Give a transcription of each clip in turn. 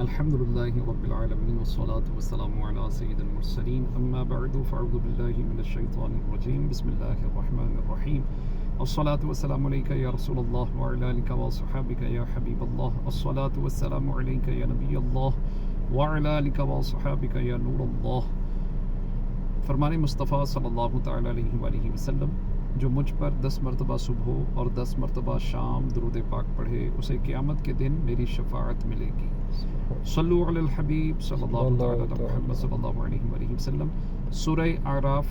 الحمد لله رب العالمين والصلاة والسلام على سيد المرسلين أما بعد فأعوذ بالله من الشيطان الرجيم بسم الله الرحمن الرحيم الصلاة والسلام عليك يا رسول الله وعلى آلك وصحابك يا حبيب الله الصلاة والسلام عليك يا نبي الله وعلى آلك وصحابك يا نور الله. فرمان مصطفیٰ صلی اللہ تعالیٰ علیہ وآلہ وسلم، جو مجھ پر 10 مرتبہ صبح اور 10 مرتبہ شام درود پاک پڑھے اسے قیامت کے دن میری شفاعت ملے گی. صلو علی الحبیب صلی اللہ تعالیٰ علی محمد صلی اللہ علیہ وآلہ وسلم. سورہ اعراف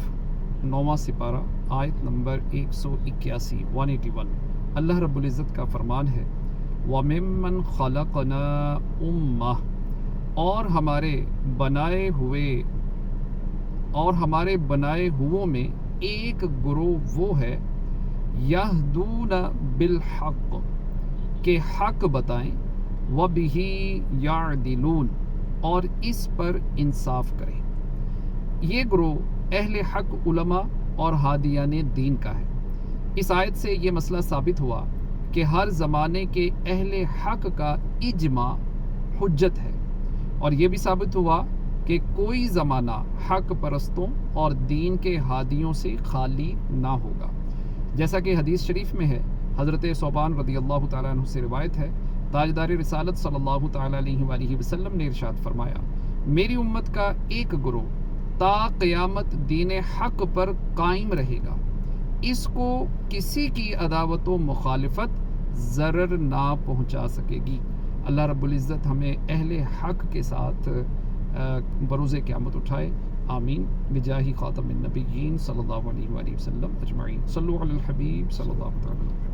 9واں سپارہ آیت نمبر 181 181. اللہ رب العزت کا فرمان ہے وَمِمَّنْ خَلَقْنَا أُمَّةً، اور ہمارے بنائے ہوئوں میں ایک گروہ وہ ہے یہدون بالحق، کہ حق بتائیں، وَبِهِ یعدلون، اور اس پر انصاف کریں. یہ گروہ اہل حق علماء اور ہادیان دین کا ہے. اس آیت سے یہ مسئلہ ثابت ہوا کہ ہر زمانے کے اہل حق کا اجماع حجت ہے، اور یہ بھی ثابت ہوا کہ کوئی زمانہ حق پرستوں اور دین کے ہادیوں سے خالی نہ ہوگا. جیسا کہ حدیث شریف میں ہے، حضرت ثوبان رضی اللہ تعالیٰ عنہ سے روایت ہے، تاجدار رسالت صلی اللہ تعالیٰ علیہ وآلہ وسلم نے ارشاد فرمایا، میری امت کا ایک گروہ تا قیامت دین حق پر قائم رہے گا، اس کو کسی کی عداوت و مخالفت ضرر نہ پہنچا سکے گی. اللہ رب العزت ہمیں اہل حق کے ساتھ بروز قیامت اٹھائے. آمین بجاہ خاتم النبیین صلی اللہ علیہ وآلہ وسلم اجمعین. صلو علی الحبیب صلی اللہ علیہ وسلم.